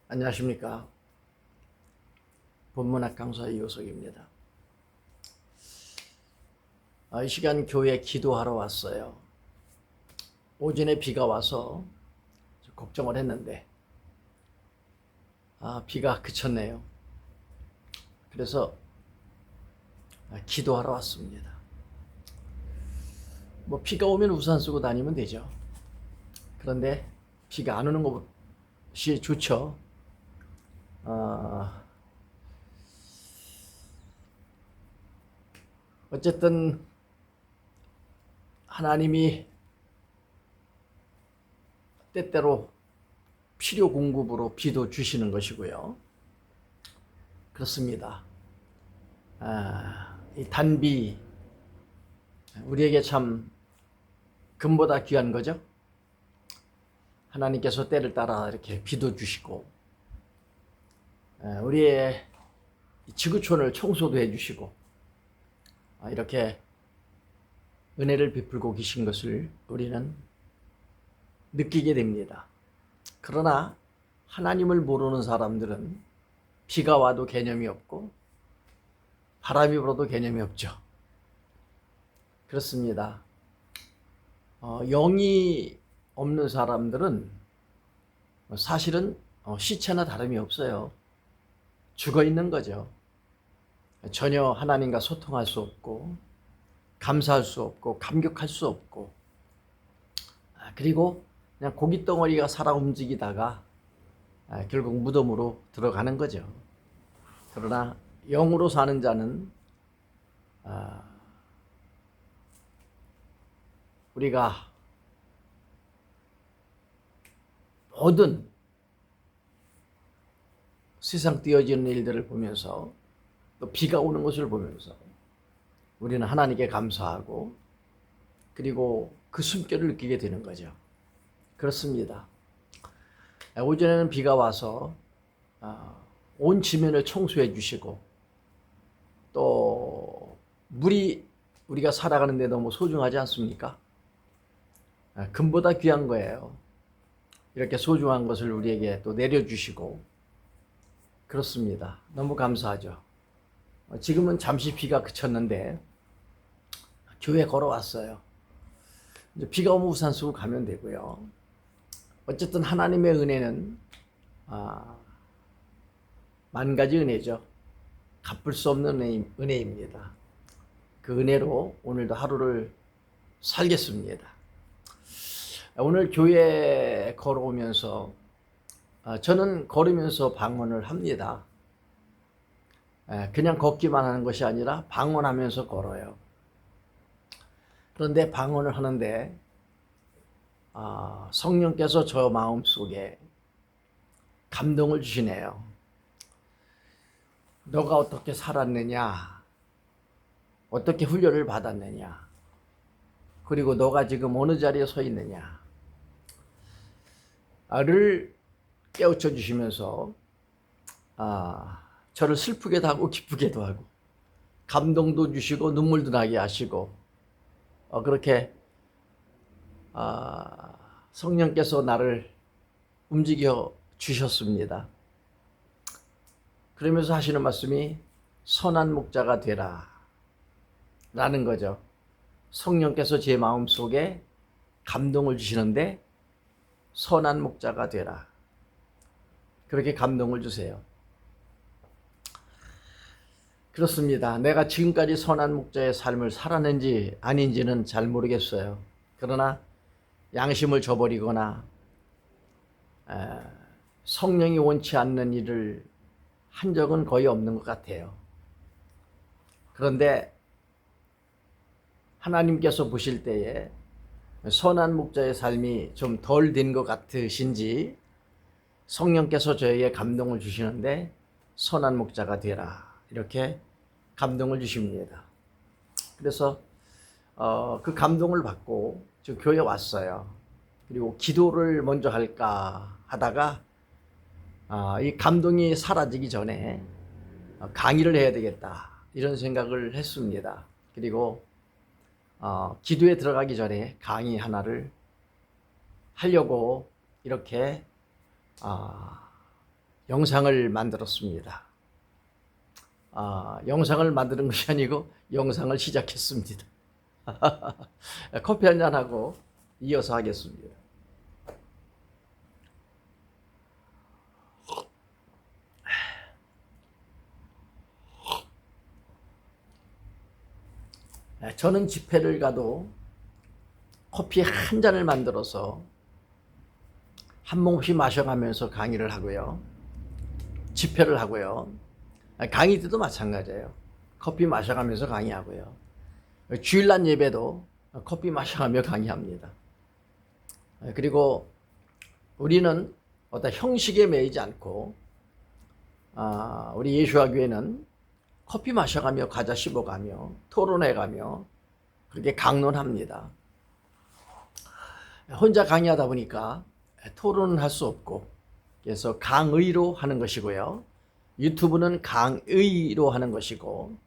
안녕하십니까. 본문학 강사 이호석입니다. 이 시간 교회 기도하러 왔어요. 오전에 비가 와서 걱정을 했는데 비가 그쳤네요. 그래서 기도하러 왔습니다. 비가 오면 우산 쓰고 다니면 되죠. 그런데 비가 안 오는 것이 좋죠. 어쨌든 하나님이 때때로 필요 공급으로 비도 주시는 것이고요. 그렇습니다. 이 단비 우리에게 참 금보다 귀한 거죠. 하나님께서 때를 따라 이렇게 비도 주시고 우리의 지구촌을 청소도 해주시고 이렇게 은혜를 베풀고 계신 것을 우리는 느끼게 됩니다. 그러나 하나님을 모르는 사람들은 비가 와도 개념이 없고 바람이 불어도 개념이 없죠. 그렇습니다. 영이 없는 사람들은 사실은 시체나 다름이 없어요. 죽어 있는 거죠. 전혀 하나님과 소통할 수 없고 감사할 수 없고 감격할 수 없고 그리고 그냥 고깃 덩어리가 살아 움직이다가 결국 무덤으로 들어가는 거죠. 그러나 영으로 사는 자는 우리가 모든 세상 띄어지는 일들을 보면서 또 비가 오는 것을 보면서 우리는 하나님께 감사하고 그리고 그 숨결을 느끼게 되는 거죠. 그렇습니다. 오전에는 비가 와서 온 지면을 청소해 주시고 또 물이 우리가 살아가는데 너무 소중하지 않습니까? 금보다 귀한 거예요. 이렇게 소중한 것을 우리에게 또 내려주시고 그렇습니다. 너무 감사하죠. 지금은 잠시 비가 그쳤는데 교회 걸어왔어요. 이제 비가 오면 우산 쓰고 가면 되고요. 어쨌든 하나님의 은혜는 만 가지 은혜죠. 갚을 수 없는 은혜입니다. 그 은혜로 오늘도 하루를 살겠습니다. 오늘 교회 걸어오면서 저는 걸으면서 방언을 합니다. 그냥 걷기만 하는 것이 아니라 방언하면서 걸어요. 그런데 방언을 하는데 성령께서 저 마음속에 감동을 주시네요. 너가 어떻게 살았느냐, 어떻게 훈련을 받았느냐, 그리고 너가 지금 어느 자리에 서 있느냐를 깨우쳐 주시면서 저를 슬프게도 하고 기쁘게도 하고 감동도 주시고 눈물도 나게 하시고 그렇게 성령께서 나를 움직여 주셨습니다. 그러면서 하시는 말씀이 선한 목자가 되라 라는 거죠. 성령께서 제 마음속에 감동을 주시는데 선한 목자가 되라. 그렇게 감동을 주세요. 그렇습니다. 내가 지금까지 선한 목자의 삶을 살았는지 아닌지는 잘 모르겠어요. 그러나 양심을 저버리거나 성령이 원치 않는 일을 한 적은 거의 없는 것 같아요. 그런데 하나님께서 보실 때에 선한 목자의 삶이 좀 덜 된 것 같으신지 성령께서 저에게 감동을 주시는데 선한 목자가 되라 이렇게 감동을 주십니다. 그래서 그 감동을 받고 저 교회 왔어요. 그리고 기도를 먼저 할까 하다가 이 감동이 사라지기 전에 강의를 해야 되겠다 이런 생각을 했습니다. 그리고 기도에 들어가기 전에 강의 하나를 하려고 이렇게 영상을 만들었습니다. 영상을 만드는 것이 아니고 영상을 시작했습니다. 커피 한잔 하고 이어서 하겠습니다. 저는 집회를 가도 커피 한 잔을 만들어서 한 모금씩 마셔가면서 강의를 하고요. 집회를 하고요. 강의 때도 마찬가지예요. 커피 마셔가면서 강의하고요. 주일날 예배도 커피 마셔가며 강의합니다. 그리고 우리는 어떤 형식에 매이지 않고 우리 예수와 교회는 커피 마셔가며 과자 씹어가며 토론해가며 그렇게 강론합니다. 혼자 강의하다 보니까 토론은 할 수 없고 그래서 강의로 하는 것이고요. 유튜브는 강의로 하는 것이고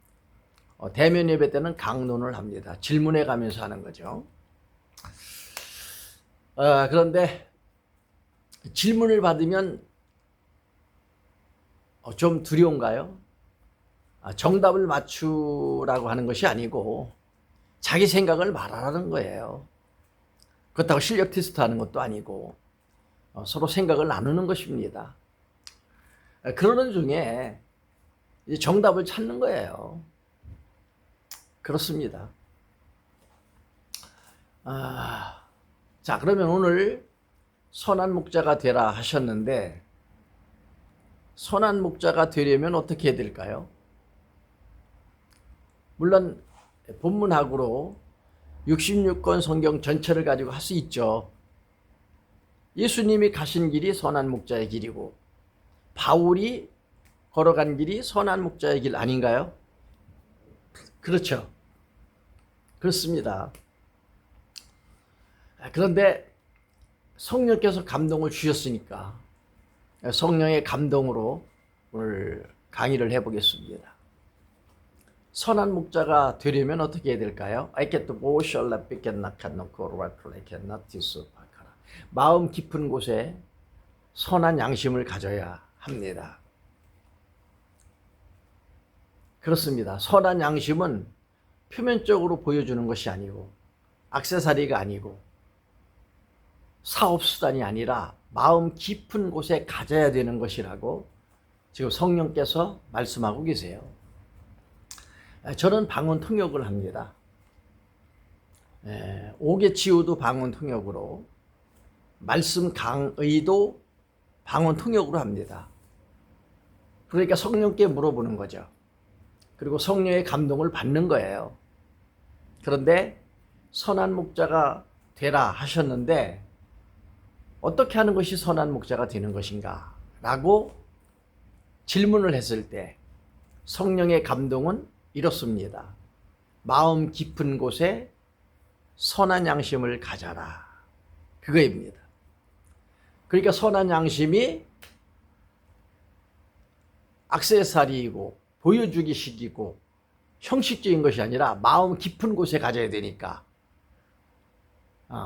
대면 예배 때는 강론을 합니다. 질문해 가면서 하는 거죠. 그런데 질문을 받으면 좀 두려운가요? 정답을 맞추라고 하는 것이 아니고 자기 생각을 말하라는 거예요. 그렇다고 실력 테스트 하는 것도 아니고 서로 생각을 나누는 것입니다. 그러는 중에 정답을 찾는 거예요. 그렇습니다. 자, 그러면 오늘 선한 목자가 되라 하셨는데 선한 목자가 되려면 어떻게 해야 될까요? 물론 본문학으로 66권 성경 전체를 가지고 할 수 있죠. 예수님이 가신 길이 선한 목자의 길이고 바울이 걸어간 길이 선한 목자의 길 아닌가요? 그렇죠. 그렇습니다. 그런데 성령께서 감동을 주셨으니까 성령의 감동으로 오늘 강의를 해보겠습니다. 선한 목자가 되려면 어떻게 해야 될까요? 마음 깊은 곳에 선한 양심을 가져야 합니다. 그렇습니다. 선한 양심은 표면적으로 보여주는 것이 아니고 액세서리가 아니고 사업수단이 아니라 마음 깊은 곳에 가져야 되는 것이라고 지금 성령께서 말씀하고 계세요. 저는 방언 통역을 합니다. 5개 치유도 방언 통역으로 말씀 강의도 방언 통역으로 합니다. 그러니까 성령께 물어보는 거죠. 그리고 성령의 감동을 받는 거예요. 그런데 선한 목자가 되라 하셨는데 어떻게 하는 것이 선한 목자가 되는 것인가? 라고 질문을 했을 때 성령의 감동은 이렇습니다. 마음 깊은 곳에 선한 양심을 가져라. 그거입니다. 그러니까 선한 양심이 액세서리이고 보여주기식이고 형식적인 것이 아니라 마음 깊은 곳에 가져야 되니까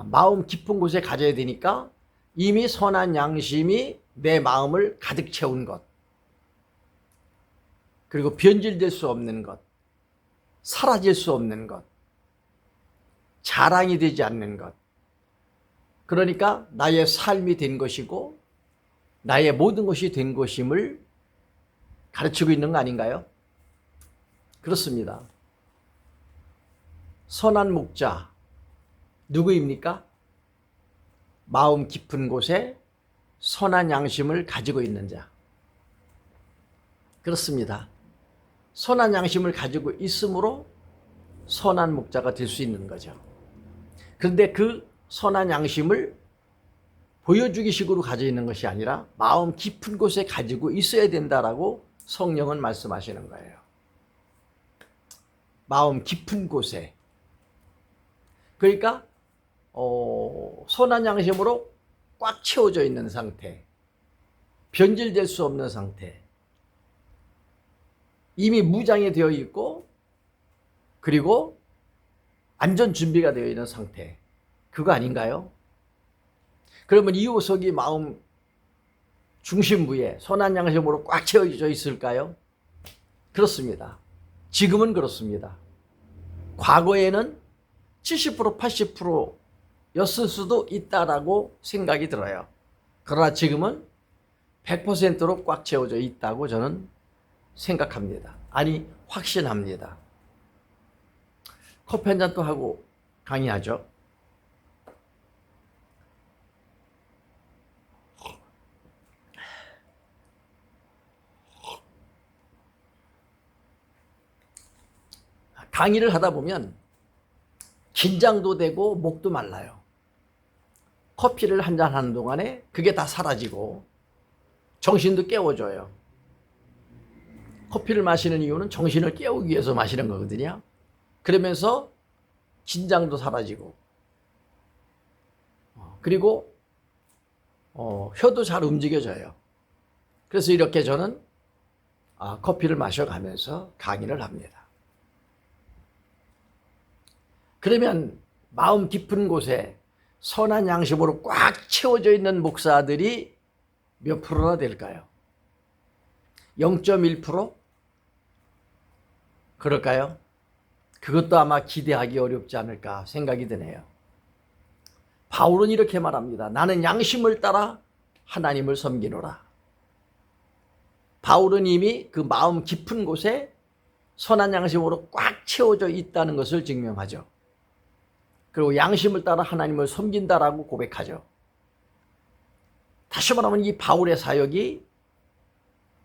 마음 깊은 곳에 가져야 되니까 이미 선한 양심이 내 마음을 가득 채운 것 그리고 변질될 수 없는 것 사라질 수 없는 것 자랑이 되지 않는 것 그러니까 나의 삶이 된 것이고 나의 모든 것이 된 것임을 가르치고 있는 거 아닌가요? 그렇습니다. 선한 목자 누구입니까? 마음 깊은 곳에 선한 양심을 가지고 있는 자. 그렇습니다. 선한 양심을 가지고 있으므로 선한 목자가 될 수 있는 거죠. 그런데 그 선한 양심을 보여주기 식으로 가지고 있는 것이 아니라 마음 깊은 곳에 가지고 있어야 된다라고 성령은 말씀하시는 거예요. 마음 깊은 곳에. 그러니까 선한 양심으로 꽉 채워져 있는 상태, 변질될 수 없는 상태, 이미 무장이 되어 있고 그리고 안전 준비가 되어 있는 상태, 그거 아닌가요? 그러면 이호석이 마음 중심부에 선한 양심으로 꽉 채워져 있을까요? 그렇습니다. 지금은 그렇습니다. 과거에는 70% 80%였을 수도 있다라고 생각이 들어요. 그러나 지금은 100%로 꽉 채워져 있다고 저는 생각합니다. 아니, 확신합니다. 커피 한 잔 또 하고 강의하죠. 강의를 하다 보면 긴장도 되고 목도 말라요. 커피를 한 잔 하는 동안에 그게 다 사라지고 정신도 깨워줘요. 커피를 마시는 이유는 정신을 깨우기 위해서 마시는 거거든요. 그러면서 긴장도 사라지고 그리고 혀도 잘 움직여져요. 그래서 이렇게 저는 커피를 마셔가면서 강의를 합니다. 그러면 마음 깊은 곳에 선한 양심으로 꽉 채워져 있는 목사들이 몇 프로나 될까요? 0.1%? 그럴까요? 그것도 아마 기대하기 어렵지 않을까 생각이 드네요. 바울은 이렇게 말합니다. 나는 양심을 따라 하나님을 섬기노라. 바울은 이미 그 마음 깊은 곳에 선한 양심으로 꽉 채워져 있다는 것을 증명하죠. 그리고 양심을 따라 하나님을 섬긴다라고 고백하죠. 다시 말하면 이 바울의 사역이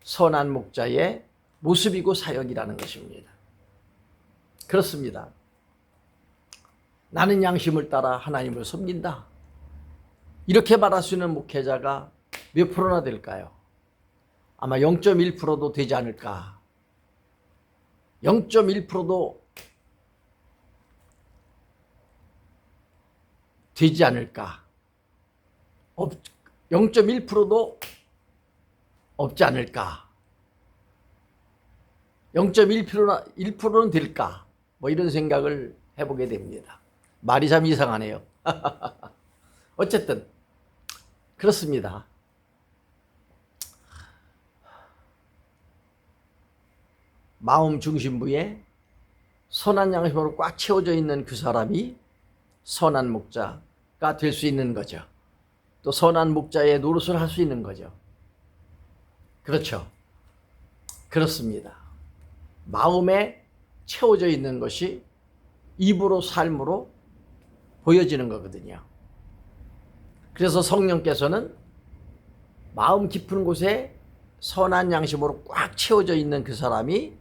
선한 목자의 모습이고 사역이라는 것입니다. 그렇습니다. 나는 양심을 따라 하나님을 섬긴다. 이렇게 말할 수 있는 목회자가 몇 프로나 될까요? 아마 0.1%도 되지 않을까. 0.1%도 되지 않을까. 0.1%도 없지 않을까. 1%는 될까. 뭐 이런 생각을 해보게 됩니다. 말이 참 이상하네요. 어쨌든 그렇습니다. 마음 중심부에 선한 양심으로 꽉 채워져 있는 그 사람이 선한 목자가 될 수 있는 거죠. 또 선한 목자의 노릇을 할 수 있는 거죠. 그렇죠. 그렇습니다. 마음에 채워져 있는 것이 입으로 삶으로 보여지는 거거든요. 그래서 성령께서는 마음 깊은 곳에 선한 양심으로 꽉 채워져 있는 그 사람이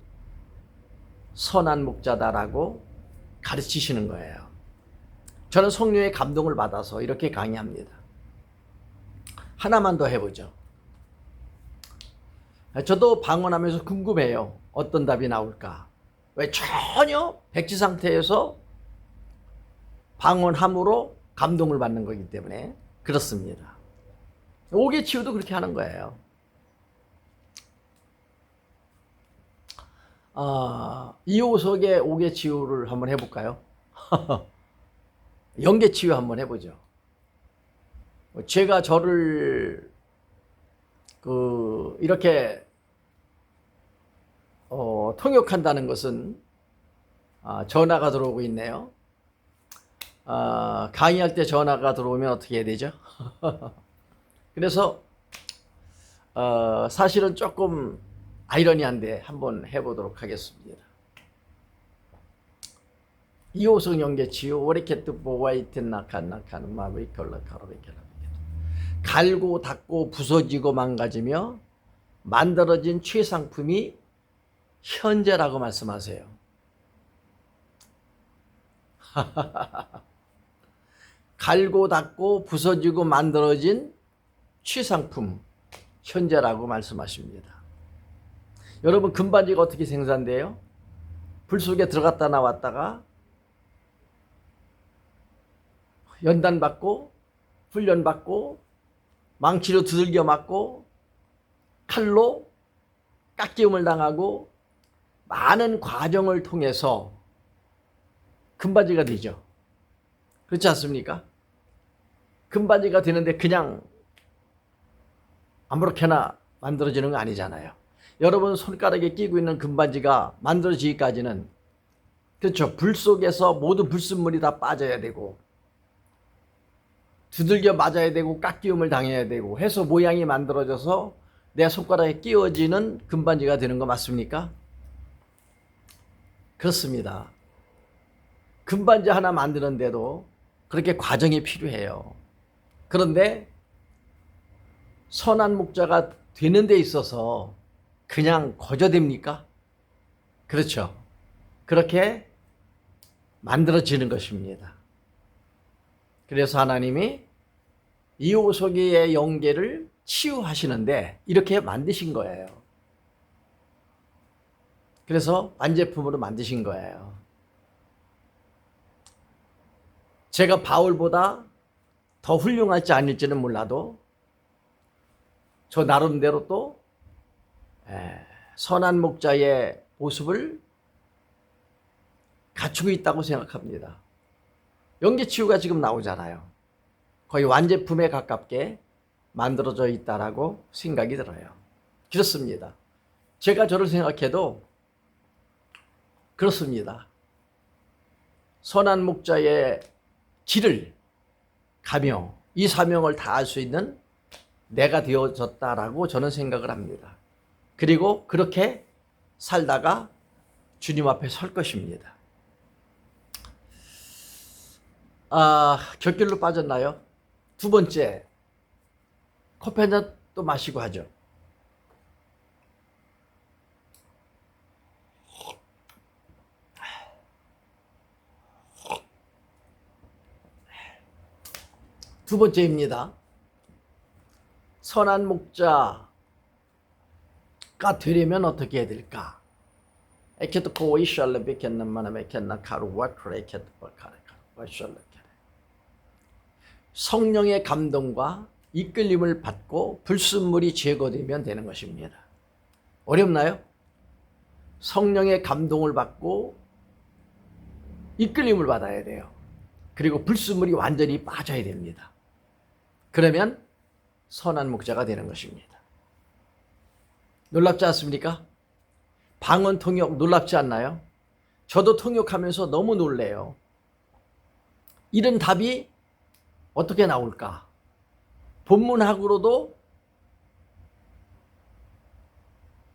선한 목자다라고 가르치시는 거예요. 저는 성령의 감동을 받아서 이렇게 강의합니다. 하나만 더 해보죠. 저도 방언하면서 궁금해요. 어떤 답이 나올까? 왜 전혀 백지 상태에서 방언함으로 감동을 받는 거기 때문에 그렇습니다. 옥의 치유도 그렇게 하는 거예요. 이호석의 옥의 치유를 한번 해볼까요? 영계 치유 한번 해보죠. 제가 저를 이렇게 통역한다는 것은 전화가 들어오고 있네요. 강의할 때 전화가 들어오면 어떻게 해야 되죠? 그래서 사실은 조금 아이러니한데 한번 해보도록 하겠습니다. 이호성 연계치유 오리케트 보와이텐 나칸나칸 마비컬라카로비케라 갈고 닦고 부서지고 망가지며 만들어진 최상품이 현재라고 말씀하세요. 갈고 닦고 부서지고 만들어진 최상품 현재라고 말씀하십니다. 여러분 금반지가 어떻게 생산돼요? 불 속에 들어갔다 나왔다가 연단받고 훈련받고 망치로 두들겨 맞고 칼로 깎임을 당하고 많은 과정을 통해서 금바지가 되죠. 그렇지 않습니까? 금바지가 되는데 그냥 아무렇게나 만들어지는 거 아니잖아요. 여러분 손가락에 끼고 있는 금반지가 만들어지기까지는, 그렇죠, 불 속에서 모든 불순물이 다 빠져야 되고 두들겨 맞아야 되고 깎이움을 당해야 되고 해서 모양이 만들어져서 내 손가락에 끼워지는 금반지가 되는 거 맞습니까? 그렇습니다. 금반지 하나 만드는데도 그렇게 과정이 필요해요. 그런데 선한 목자가 되는 데 있어서 그냥 거저됩니까? 그렇죠. 그렇게 만들어지는 것입니다. 그래서 하나님이 이호석이의 영계를 치유하시는데 이렇게 만드신 거예요. 그래서 완제품으로 만드신 거예요. 제가 바울보다 더 훌륭할지 아닐지는 몰라도 저 나름대로 또 선한 목자의 모습을 갖추고 있다고 생각합니다. 영계치유가 지금 나오잖아요. 거의 완제품에 가깝게 만들어져 있다라고 생각이 들어요. 그렇습니다. 제가 저를 생각해도 그렇습니다. 선한 목자의 길을 가며 이 사명을 다할 수 있는 내가 되어졌다라고 저는 생각을 합니다. 그리고 그렇게 살다가 주님 앞에 설 것입니다. 곁길로 빠졌나요? 두 번째, 커피 한 잔 또 마시고 하죠. 두 번째입니다. 선한 목자가 되려면 어떻게 해야 될까? 성령의 감동과 이끌림을 받고 불순물이 제거되면 되는 것입니다. 어렵나요? 성령의 감동을 받고 이끌림을 받아야 돼요. 그리고 불순물이 완전히 빠져야 됩니다. 그러면 선한 목자가 되는 것입니다. 놀랍지 않습니까? 방언 통역 놀랍지 않나요? 저도 통역하면서 너무 놀래요. 이런 답이 어떻게 나올까? 본문학으로도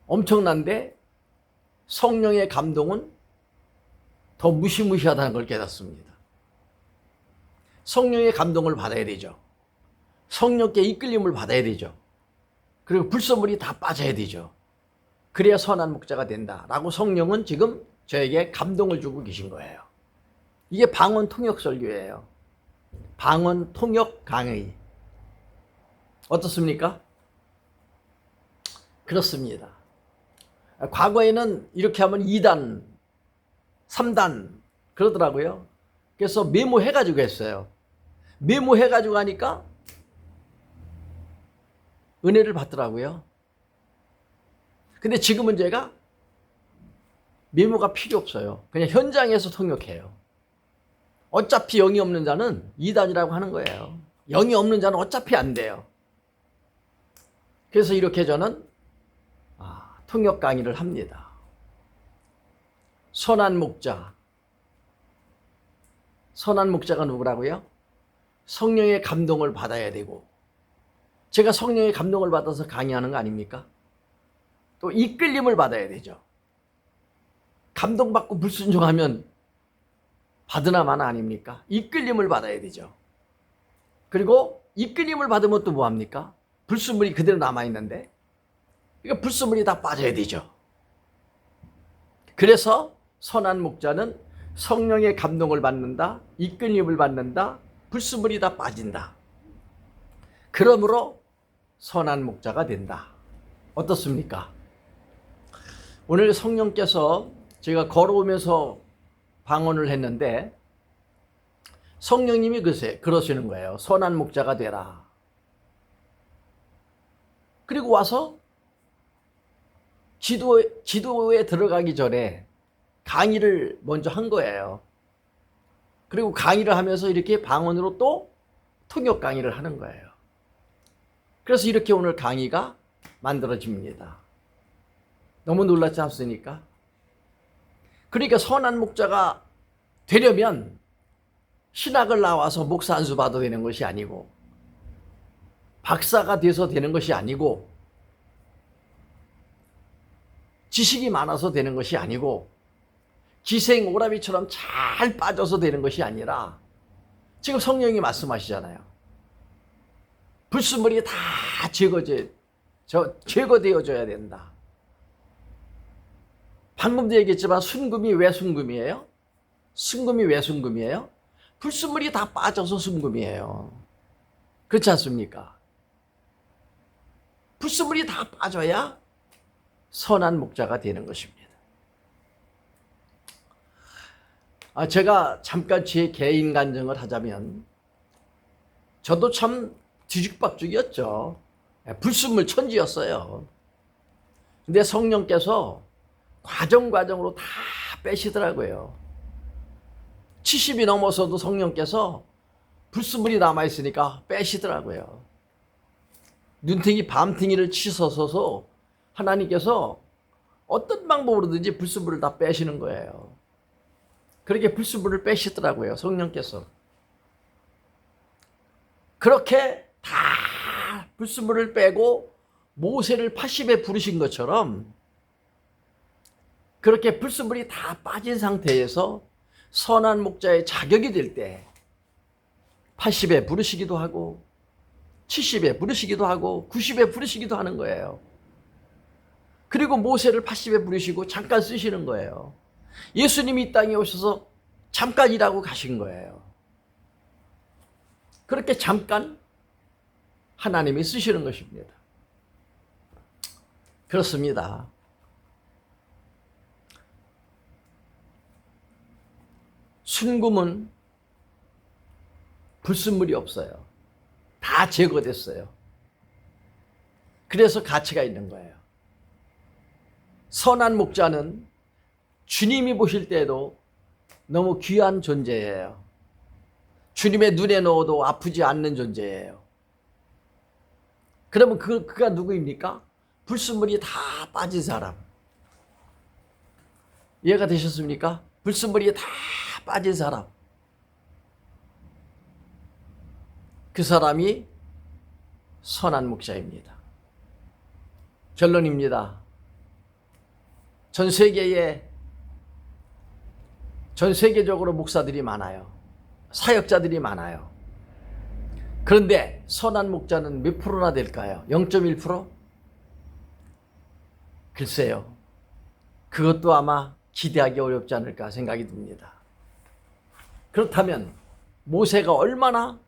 엄청난데 성령의 감동은 더 무시무시하다는 걸 깨닫습니다. 성령의 감동을 받아야 되죠. 성령께 이끌림을 받아야 되죠. 그리고 불순물이 다 빠져야 되죠. 그래야 선한 목자가 된다라고 성령은 지금 저에게 감동을 주고 계신 거예요. 이게 방언 통역 설교예요. 방언 통역 강의. 어떻습니까? 그렇습니다. 과거에는 이렇게 하면 2단, 3단 그러더라고요. 그래서 메모해가지고 했어요. 메모해가지고 하니까 은혜를 받더라고요. 근데 지금은 제가 메모가 필요 없어요. 그냥 현장에서 통역해요. 어차피 영이 없는 자는 2단이라고 하는 거예요. 영이 없는 자는 어차피 안 돼요. 그래서 이렇게 저는 통역 강의를 합니다. 선한 목자. 선한 목자가 누구라고요? 성령의 감동을 받아야 되고, 제가 성령의 감동을 받아서 강의하는 거 아닙니까? 또 이끌림을 받아야 되죠. 감동받고 불순종하면 받으나 마나 아닙니까? 이끌림을 받아야 되죠. 그리고 이끌림을 받으면 또 뭐합니까? 불순물이 그대로 남아있는데, 그러니까 불순물이 다 빠져야 되죠. 그래서 선한 목자는 성령의 감동을 받는다, 이끌림을 받는다, 불순물이 다 빠진다. 그러므로 선한 목자가 된다. 어떻습니까? 오늘 성령께서 제가 걸어오면서 방언을 했는데 성령님이 글쎄 그러시는 거예요. 선한 목자가 되라. 그리고 와서 기도에 들어가기 전에 강의를 먼저 한 거예요. 그리고 강의를 하면서 이렇게 방언으로 또 통역 강의를 하는 거예요. 그래서 이렇게 오늘 강의가 만들어집니다. 너무 놀랍지 않습니까? 그러니까 선한 목자가 되려면 신학을 나와서 목사 안수 받아도 되는 것이 아니고, 박사가 돼서 되는 것이 아니고, 지식이 많아서 되는 것이 아니고, 기생 오라비처럼 잘 빠져서 되는 것이 아니라, 지금 성령이 말씀하시잖아요. 불순물이 다 제거되어져야 된다. 방금도 얘기했지만 순금이 왜 순금이에요? 순금이 왜 순금이에요? 불순물이 다 빠져서 순금이에요. 그렇지 않습니까? 불순물이 다 빠져야 선한 목자가 되는 것입니다. 제가 잠깐 제 개인 간증을 하자면, 저도 참 뒤죽박죽이었죠. 불순물 천지였어요. 근데 성령께서 과정으로 다 빼시더라고요. 70이 넘어서도 성령께서 불순물이 남아있으니까 빼시더라고요. 눈탱이 밤탱이를 치서서 하나님께서 어떤 방법으로든지 불순물을 다 빼시는 거예요. 그렇게 불순물을 빼시더라고요, 성령께서. 그렇게 다 불순물을 빼고 모세를 80에 부르신 것처럼, 그렇게 불순물이 다 빠진 상태에서 선한 목자의 자격이 될 때 80에 부르시기도 하고 70에 부르시기도 하고 90에 부르시기도 하는 거예요. 그리고 모세를 80에 부르시고 잠깐 쓰시는 거예요. 예수님이 이 땅에 오셔서 잠깐 일하고 가신 거예요. 그렇게 잠깐 하나님이 쓰시는 것입니다. 그렇습니다. 순금은 불순물이 없어요. 다 제거됐어요. 그래서 가치가 있는 거예요. 선한 목자는 주님이 보실 때에도 너무 귀한 존재예요. 주님의 눈에 넣어도 아프지 않는 존재예요. 그러면 그가 누구입니까? 불순물이 다 빠진 사람. 이해가 되셨습니까? 불순물이 다 빠진 사람. 그 사람이 선한 목자입니다. 결론입니다. 전 세계적으로 목사들이 많아요. 사역자들이 많아요. 그런데 선한 목자는 몇 프로나 될까요? 0.1%? 글쎄요. 그것도 아마 기대하기 어렵지 않을까 생각이 듭니다. 그렇다면 모세가 얼마나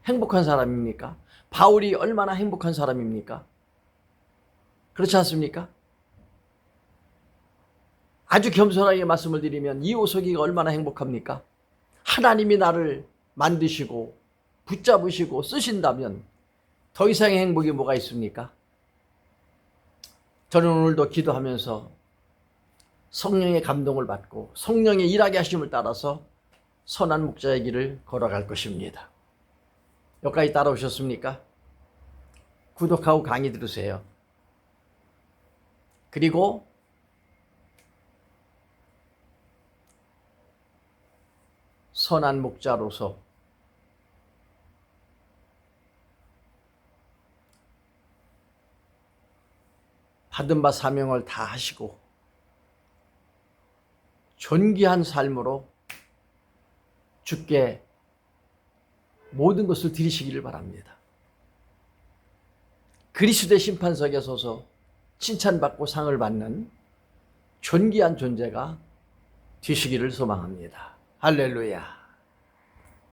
행복한 사람입니까? 바울이 얼마나 행복한 사람입니까? 그렇지 않습니까? 아주 겸손하게 말씀을 드리면 이호석이가 얼마나 행복합니까? 하나님이 나를 만드시고 붙잡으시고 쓰신다면 더 이상의 행복이 뭐가 있습니까? 저는 오늘도 기도하면서 성령의 감동을 받고 성령의 일하게 하심을 따라서 선한 목자의 길을 걸어갈 것입니다. 여기까지 따라오셨습니까? 구독하고 강의 들으세요. 그리고 선한 목자로서 받은 바 사명을 다 하시고 존귀한 삶으로 주께 모든 것을 드리시기를 바랍니다. 그리스도의 심판석에 서서 칭찬받고 상을 받는 존귀한 존재가 되시기를 소망합니다. 할렐루야.